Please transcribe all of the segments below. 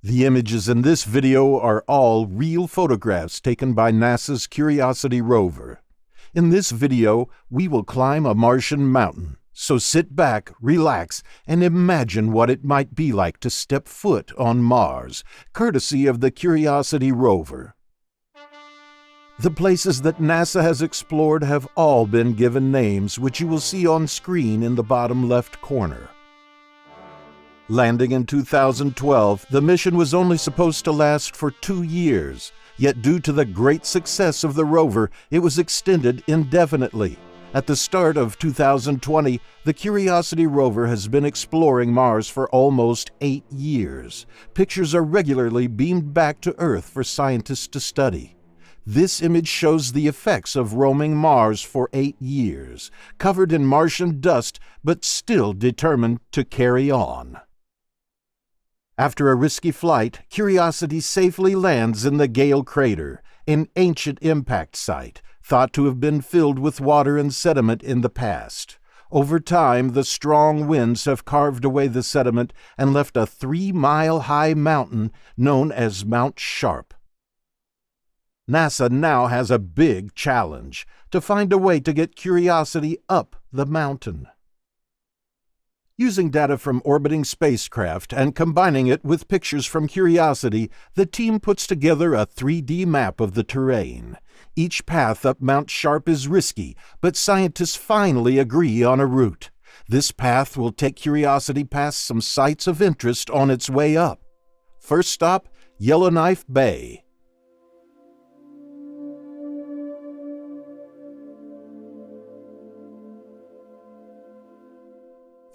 The images in this video are all real photographs taken by NASA's Curiosity rover. In this video, we will climb a Martian mountain, so sit back, relax, and imagine what it might be like to step foot on Mars, courtesy of the Curiosity rover. The places that NASA has explored have all been given names, which you will see on screen in the bottom left corner. Landing in 2012, the mission was only supposed to last for 2 years, yet due to the great success of the rover, it was extended indefinitely. At the start of 2020, the Curiosity rover has been exploring Mars for almost 8 years. Pictures are regularly beamed back to Earth for scientists to study. This image shows the effects of roaming Mars for 8 years, covered in Martian dust, but still determined to carry on. After a risky flight, Curiosity safely lands in the Gale crater, an ancient impact site, thought to have been filled with water and sediment in the past. Over time, the strong winds have carved away the sediment and left a 3-mile-high mountain known as Mount Sharp. NASA now has a big challenge: to find a way to get Curiosity up the mountain. Using data from orbiting spacecraft and combining it with pictures from Curiosity, the team puts together a 3D map of the terrain. Each path up Mount Sharp is risky, but scientists finally agree on a route. This path will take Curiosity past some sites of interest on its way up. First stop, Yellowknife Bay.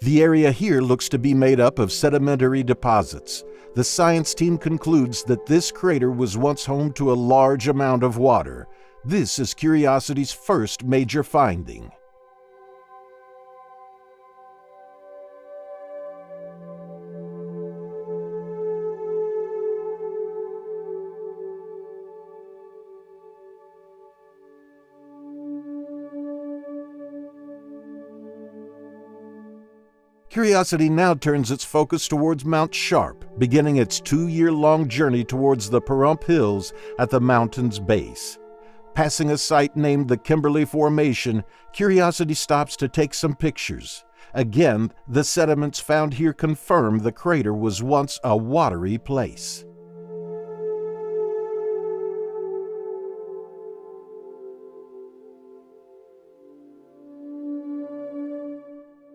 The area here looks to be made up of sedimentary deposits. The science team concludes that this crater was once home to a large amount of water. This is Curiosity's first major finding. Curiosity now turns its focus towards Mount Sharp, beginning its 2-year-long journey towards the Pahrump Hills at the mountain's base. Passing a site named the Kimberley Formation, Curiosity stops to take some pictures. Again, the sediments found here confirm the crater was once a watery place.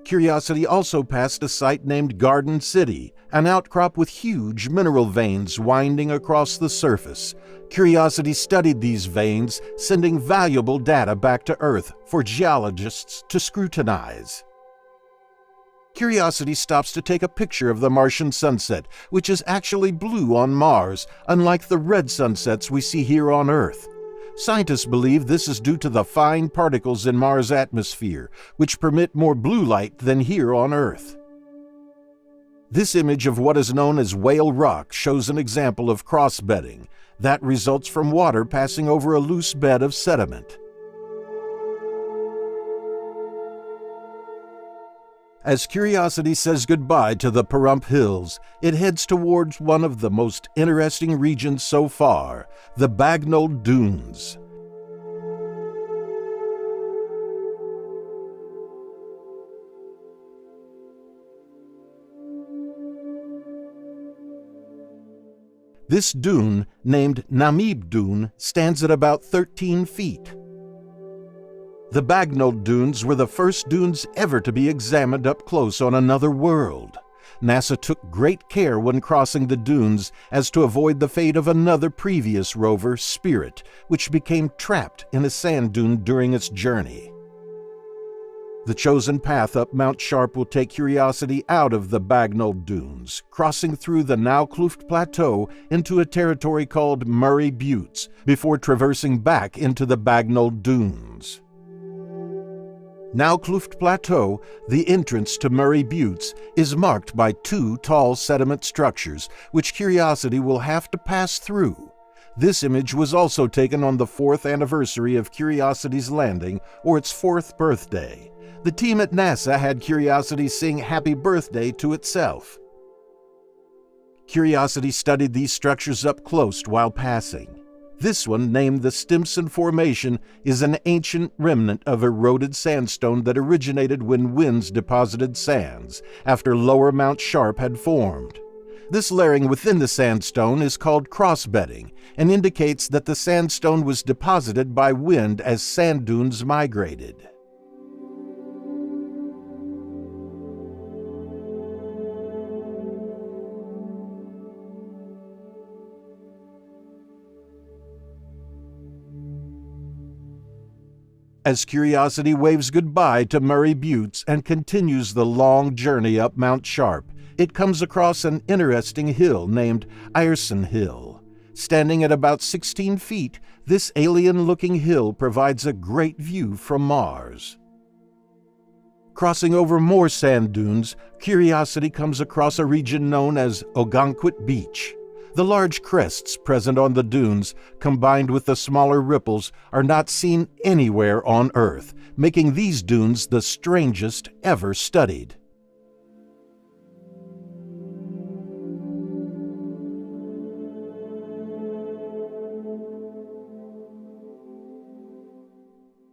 Curiosity also passed a site named Garden City, an outcrop with huge mineral veins winding across the surface. Curiosity studied these veins, sending valuable data back to Earth for geologists to scrutinize. Curiosity stops to take a picture of the Martian sunset, which is actually blue on Mars, unlike the red sunsets we see here on Earth. Scientists believe this is due to the fine particles in Mars' atmosphere, which permit more blue light than here on Earth. This image of what is known as whale rock shows an example of cross-bedding. That results from water passing over a loose bed of sediment. As Curiosity says goodbye to the Pahrump Hills, it heads towards one of the most interesting regions so far, the Bagnall Dunes. This dune, named Namib Dune, stands at about 13 feet. The Bagnall Dunes were the first dunes ever to be examined up close on another world. NASA took great care when crossing the dunes as to avoid the fate of another previous rover, Spirit, which became trapped in a sand dune during its journey. The chosen path up Mount Sharp will take Curiosity out of the Bagnall Dunes, crossing through the Naukluft Plateau into a territory called Murray Buttes, before traversing back into the Bagnall Dunes. Naukluft Plateau, the entrance to Murray Buttes, is marked by 2 tall sediment structures, which Curiosity will have to pass through. This image was also taken on the 4th anniversary of Curiosity's landing, or its 4th birthday. The team at NASA had Curiosity sing Happy Birthday to itself. Curiosity studied these structures up close while passing. This one, named the Stimson Formation, is an ancient remnant of eroded sandstone that originated when winds deposited sands after Lower Mount Sharp had formed. This layering within the sandstone is called crossbedding and indicates that the sandstone was deposited by wind as sand dunes migrated. As Curiosity waves goodbye to Murray Buttes and continues the long journey up Mount Sharp, it comes across an interesting hill named Ierson Hill. Standing at about 16 feet, this alien-looking hill provides a great view from Mars. Crossing over more sand dunes, Curiosity comes across a region known as Ogunquit Beach. The large crests present on the dunes, combined with the smaller ripples, are not seen anywhere on Earth, making these dunes the strangest ever studied.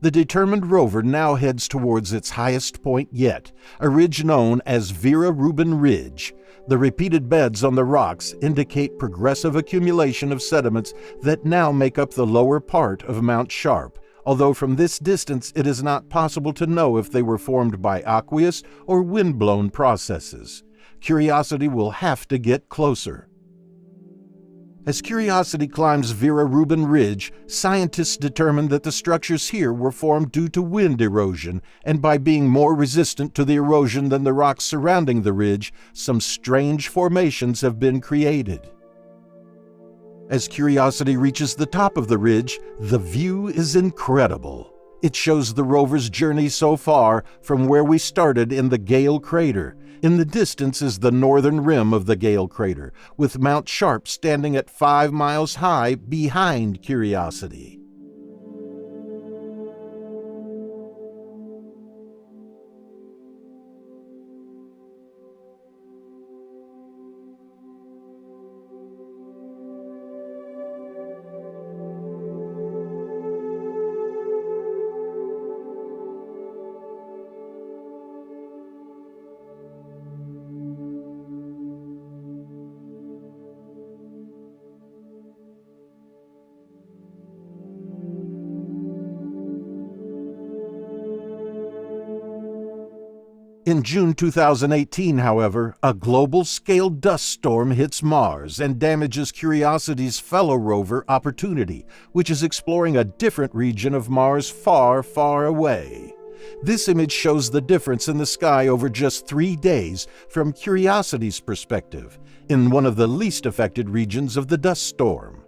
The determined rover now heads towards its highest point yet, a ridge known as Vera Rubin Ridge. The repeated beds on the rocks indicate progressive accumulation of sediments that now make up the lower part of Mount Sharp, although from this distance it is not possible to know if they were formed by aqueous or wind-blown processes. Curiosity will have to get closer. As Curiosity climbs Vera Rubin Ridge, scientists determined that the structures here were formed due to wind erosion, and by being more resistant to the erosion than the rocks surrounding the ridge, some strange formations have been created. As Curiosity reaches the top of the ridge, the view is incredible. It shows the rover's journey so far from where we started in the Gale Crater. In the distance is the northern rim of the Gale Crater, with Mount Sharp standing at 5 miles high behind Curiosity. In June 2018, however, a global-scale dust storm hits Mars and damages Curiosity's fellow rover Opportunity, which is exploring a different region of Mars far, far away. This image shows the difference in the sky over just 3 days from Curiosity's perspective, in one of the least affected regions of the dust storm.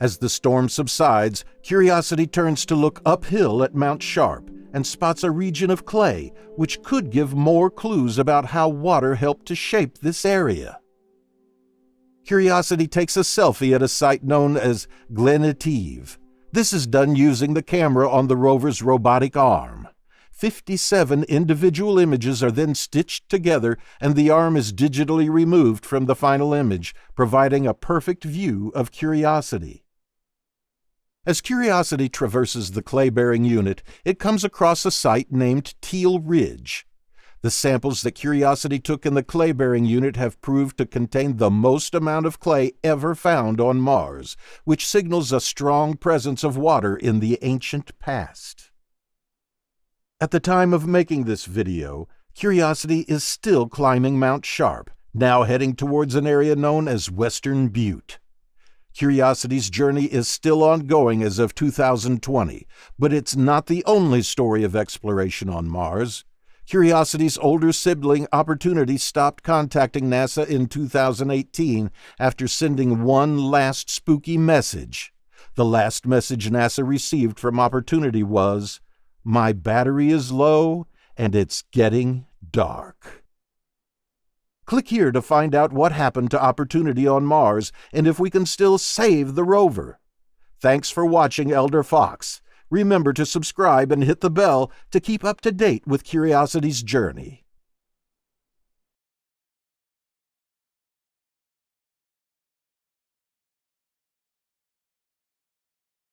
As the storm subsides, Curiosity turns to look uphill at Mount Sharp and spots a region of clay, which could give more clues about how water helped to shape this area. Curiosity takes a selfie at a site known as Glen Etive. This is done using the camera on the rover's robotic arm. 57 individual images are then stitched together, and the arm is digitally removed from the final image, providing a perfect view of Curiosity. As Curiosity traverses the clay-bearing unit, it comes across a site named Teal Ridge. The samples that Curiosity took in the clay-bearing unit have proved to contain the most amount of clay ever found on Mars, which signals a strong presence of water in the ancient past. At the time of making this video, Curiosity is still climbing Mount Sharp, now heading towards an area known as Western Butte. Curiosity's journey is still ongoing as of 2020, but it's not the only story of exploration on Mars. Curiosity's older sibling Opportunity stopped contacting NASA in 2018 after sending one last spooky message. The last message NASA received from Opportunity was, "My battery is low and it's getting dark." Click here to find out what happened to Opportunity on Mars and if we can still save the rover. Thanks for watching, Elder Fox. Remember to subscribe and hit the bell to keep up to date with Curiosity's journey.